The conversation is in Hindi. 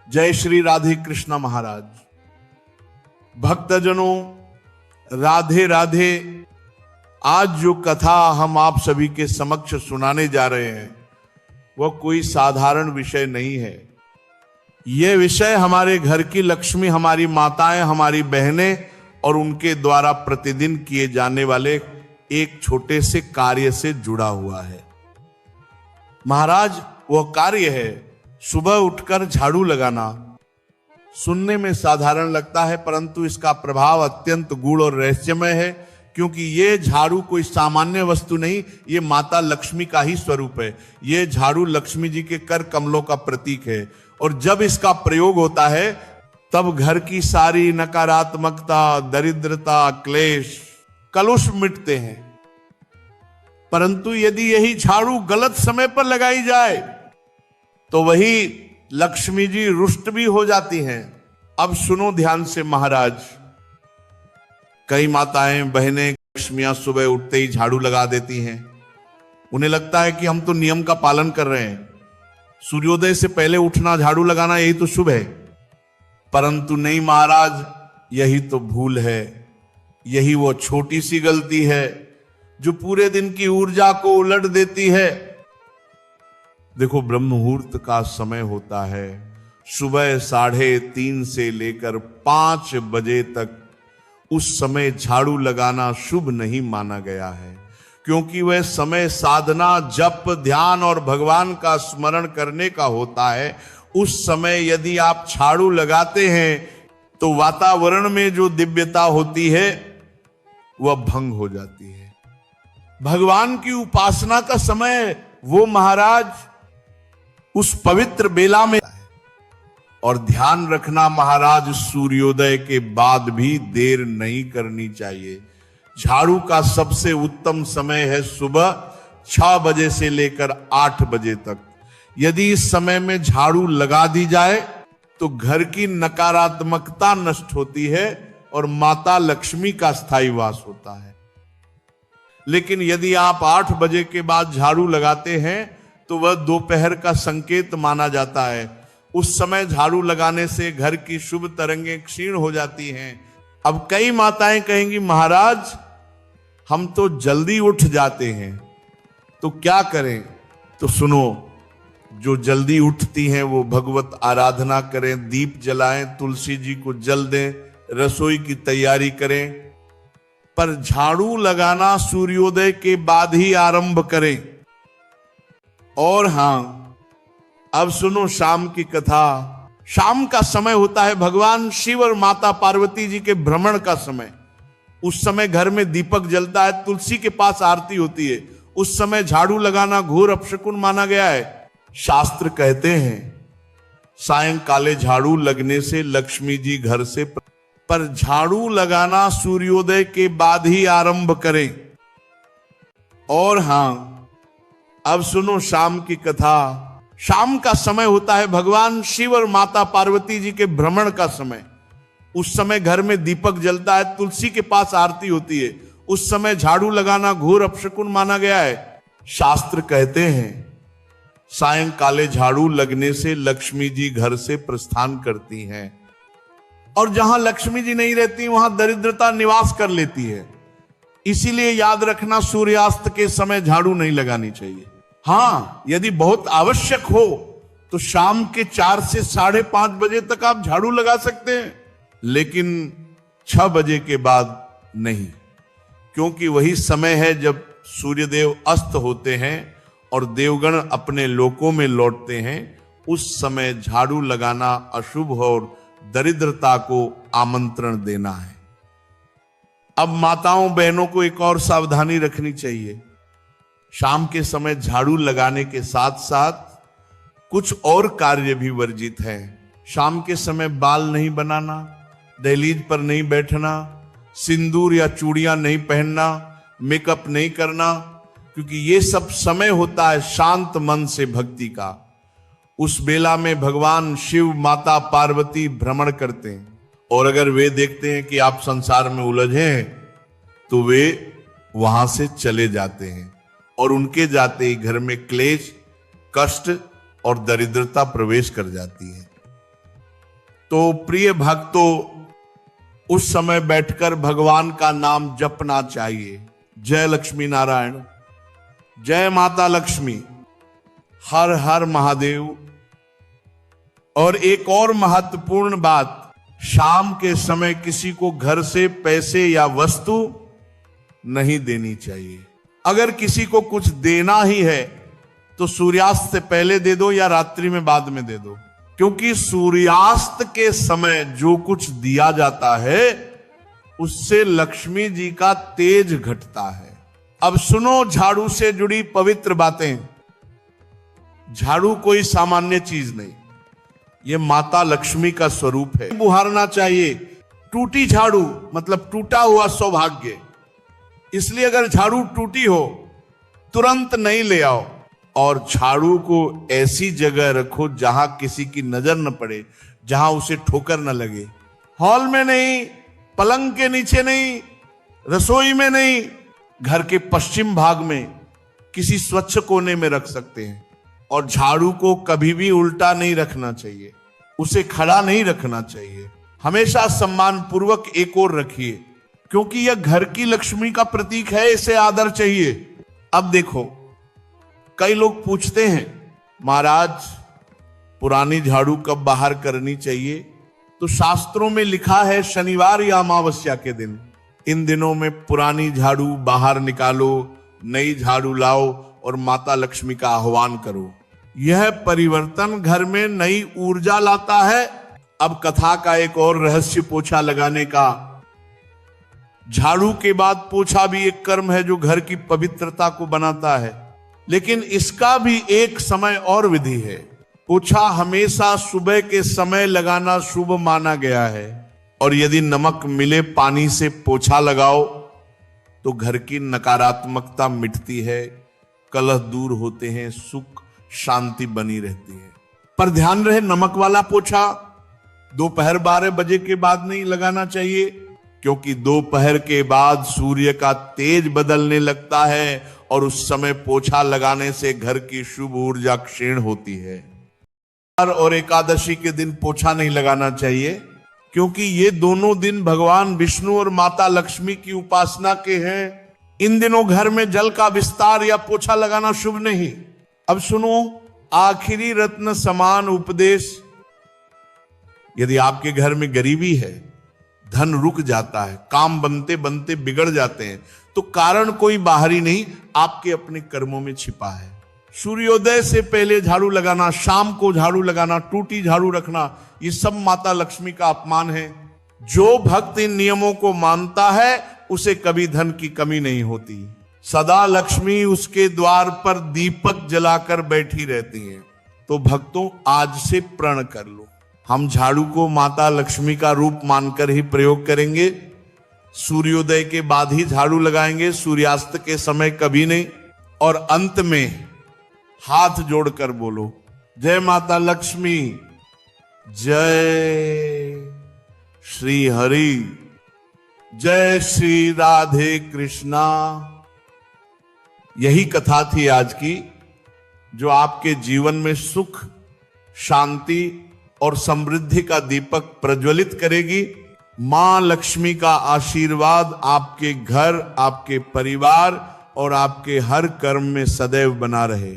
जय श्री राधे कृष्ण महाराज। भक्तजनों, राधे राधे। आज जो कथा हम आप सभी के समक्ष सुनाने जा रहे हैं वह कोई साधारण विषय नहीं है। यह विषय हमारे घर की लक्ष्मी, हमारी माताएं, हमारी बहनें और उनके द्वारा प्रतिदिन किए जाने वाले एक छोटे से कार्य से जुड़ा हुआ है। महाराज, वह कार्य है सुबह उठकर झाड़ू लगाना। सुनने में साधारण लगता है, परंतु इसका प्रभाव अत्यंत गूढ़ और रहस्यमय है, क्योंकि ये झाड़ू कोई सामान्य वस्तु नहीं, ये माता लक्ष्मी का ही स्वरूप है। ये झाड़ू लक्ष्मी जी के कर कमलों का प्रतीक है, और जब इसका प्रयोग होता है तब घर की सारी नकारात्मकता, दरिद्रता, क्लेश, कलुष मिटते हैं। परंतु यदि यही झाड़ू गलत समय पर लगाई जाए तो वही लक्ष्मी जी रुष्ट भी हो जाती हैं। अब सुनो ध्यान से महाराज। कई माताएं, बहनें, लक्ष्मियां सुबह उठते ही झाड़ू लगा देती हैं। उन्हें लगता है कि हम तो नियम का पालन कर रहे हैं, सूर्योदय से पहले उठना, झाड़ू लगाना, यही तो शुभ है। परंतु नहीं महाराज, यही तो भूल है। यही वो छोटी सी गलती है जो पूरे दिन की ऊर्जा को उलट देती है। देखो, ब्रह्म मुहूर्त का समय होता है सुबह 3:30 से लेकर 5 बजे तक। उस समय झाड़ू लगाना शुभ नहीं माना गया है, क्योंकि वह समय साधना, जप, ध्यान और भगवान का स्मरण करने का होता है। उस समय यदि आप झाड़ू लगाते हैं तो वातावरण में जो दिव्यता होती है वह भंग हो जाती है। भगवान की उपासना का समय वो महाराज उस पवित्र बेला में। और ध्यान रखना महाराज, सूर्योदय के बाद भी देर नहीं करनी चाहिए। झाड़ू का सबसे उत्तम समय है सुबह 6 बजे से लेकर 8 बजे तक। यदि इस समय में झाड़ू लगा दी जाए तो घर की नकारात्मकता नष्ट होती है और माता लक्ष्मी का स्थायी वास होता है। लेकिन यदि आप 8 बजे के बाद झाड़ू लगाते हैं तो वह दोपहर का संकेत माना जाता है। उस समय झाड़ू लगाने से घर की शुभ तरंगें क्षीण हो जाती हैं। अब कई माताएं कहेंगी, महाराज हम तो जल्दी उठ जाते हैं, तो क्या करें? तो सुनो, जो जल्दी उठती हैं वो भगवत आराधना करें, दीप जलाएं, तुलसी जी को जल दें, रसोई की तैयारी करें। पर झाड़ू लगाना सूर्योदय के बाद ही आरंभ करें। और हां, अब सुनो शाम की कथा। शाम का समय होता है भगवान शिव और माता पार्वती जी के भ्रमण का समय। उस समय घर में दीपक जलता है, तुलसी के पास आरती होती है। उस समय झाड़ू लगाना घोर अपशकुन माना गया है। शास्त्र कहते हैं सायंकाले झाड़ू लगने से लक्ष्मी जी घर से, पर झाड़ू लगाना सूर्योदय के बाद ही आरंभ करें। और हां, अब सुनो शाम की कथा। शाम का समय होता है भगवान शिव और माता पार्वती जी के भ्रमण का समय। उस समय घर में दीपक जलता है, तुलसी के पास आरती होती है। उस समय झाड़ू लगाना घोर अपशकुन माना गया है। शास्त्र कहते हैं सायंकाले झाड़ू लगने से लक्ष्मी जी घर से प्रस्थान करती हैं, और जहां लक्ष्मी जी नहीं रहती वहां दरिद्रता निवास कर लेती है। इसीलिए याद रखना, सूर्यास्त के समय झाड़ू नहीं लगानी चाहिए। हां, यदि बहुत आवश्यक हो तो शाम के 4 से 5:30 बजे तक आप झाड़ू लगा सकते हैं, लेकिन 6 बजे के बाद नहीं, क्योंकि वही समय है जब सूर्यदेव अस्त होते हैं और देवगण अपने लोकों में लौटते हैं। उस समय झाड़ू लगाना अशुभ और दरिद्रता को आमंत्रण देना है। अब माताओं, बहनों को एक और सावधानी रखनी चाहिए। शाम के समय झाड़ू लगाने के साथ साथ कुछ और कार्य भी वर्जित है। शाम के समय बाल नहीं बनाना, दहलीज पर नहीं बैठना, सिंदूर या चूड़ियां नहीं पहनना, मेकअप नहीं करना, क्योंकि ये सब समय होता है शांत मन से भक्ति का। उस बेला में भगवान शिव, माता पार्वती भ्रमण करते हैं, और अगर वे देखते हैं कि आप संसार में उलझे हैं तो वे वहां से चले जाते हैं, और उनके जाते ही घर में क्लेश, कष्ट और दरिद्रता प्रवेश कर जाती है। तो प्रिय भक्तों, उस समय बैठकर भगवान का नाम जपना चाहिए। जय लक्ष्मी नारायण, जय माता लक्ष्मी, हर हर महादेव। और एक और महत्वपूर्ण बात, शाम के समय किसी को घर से पैसे या वस्तु नहीं देनी चाहिए। अगर किसी को कुछ देना ही है तो सूर्यास्त से पहले दे दो या रात्रि में बाद में दे दो, क्योंकि सूर्यास्त के समय जो कुछ दिया जाता है उससे लक्ष्मी जी का तेज घटता है। अब सुनो झाड़ू से जुड़ी पवित्र बातें। झाड़ू कोई सामान्य चीज नहीं, ये माता लक्ष्मी का स्वरूप है। बुहारना चाहिए। टूटी झाड़ू मतलब टूटा हुआ सौभाग्य, इसलिए अगर झाड़ू टूटी हो तुरंत नहीं ले आओ, और झाड़ू को ऐसी जगह रखो जहां किसी की नजर न पड़े, जहां उसे ठोकर न लगे। हॉल में नहीं, पलंग के नीचे नहीं, रसोई में नहीं, घर के पश्चिम भाग में किसी स्वच्छ कोने में रख सकते हैं। और झाड़ू को कभी भी उल्टा नहीं रखना चाहिए, उसे खड़ा नहीं रखना चाहिए, हमेशा सम्मान पूर्वक एक ओर रखिए, क्योंकि यह घर की लक्ष्मी का प्रतीक है, इसे आदर चाहिए। अब देखो, कई लोग पूछते हैं महाराज पुरानी झाड़ू कब बाहर करनी चाहिए? तो शास्त्रों में लिखा है शनिवार या अमावस्या के दिन। इन दिनों में पुरानी झाड़ू बाहर निकालो, नई झाड़ू लाओ और माता लक्ष्मी का आह्वान करो। यह परिवर्तन घर में नई ऊर्जा लाता है। अब कथा का एक और रहस्य पोछा लगाने का। झाड़ू के बाद पोछा भी एक कर्म है जो घर की पवित्रता को बनाता है, लेकिन इसका भी एक समय और विधि है। पोछा हमेशा सुबह के समय लगाना शुभ माना गया है, और यदि नमक मिले पानी से पोछा लगाओ तो घर की नकारात्मकता मिटती है, कलह दूर होते हैं, सुख शांति बनी रहती है। पर ध्यान रहे, नमक वाला पोछा दोपहर 12 बजे के बाद नहीं लगाना चाहिए, क्योंकि दोपहर के बाद सूर्य का तेज बदलने लगता है और उस समय पोछा लगाने से घर की शुभ ऊर्जा क्षीण होती है। और एकादशी के दिन पोछा नहीं लगाना चाहिए, क्योंकि ये दोनों दिन भगवान विष्णु और माता लक्ष्मी की उपासना के हैं। इन दिनों घर में जल का विस्तार या पोछा लगाना शुभ नहीं। अब सुनो आखिरी रत्न समान उपदेश। यदि आपके घर में गरीबी है, धन रुक जाता है, काम बनते बनते बिगड़ जाते हैं, तो कारण कोई बाहरी नहीं, आपके अपने कर्मों में छिपा है। सूर्योदय से पहले झाड़ू लगाना, शाम को झाड़ू लगाना, टूटी झाड़ू रखना, ये सब माता लक्ष्मी का अपमान है। जो भक्त इन नियमों को मानता है उसे कभी धन की कमी नहीं होती। सदा लक्ष्मी उसके द्वार पर दीपक जलाकर बैठी रहती हैं। तो भक्तों, आज से प्रण कर लो, हम झाड़ू को माता लक्ष्मी का रूप मानकर ही प्रयोग करेंगे। सूर्योदय के बाद ही झाड़ू लगाएंगे, सूर्यास्त के समय कभी नहीं। और अंत में हाथ जोड़कर बोलो, जय माता लक्ष्मी, जय श्री हरि, जय श्री राधे कृष्णा। यही कथा थी आज की, जो आपके जीवन में सुख, शांति और समृद्धि का दीपक प्रज्वलित करेगी। मां लक्ष्मी का आशीर्वाद आपके घर, आपके परिवार और आपके हर कर्म में सदैव बना रहे।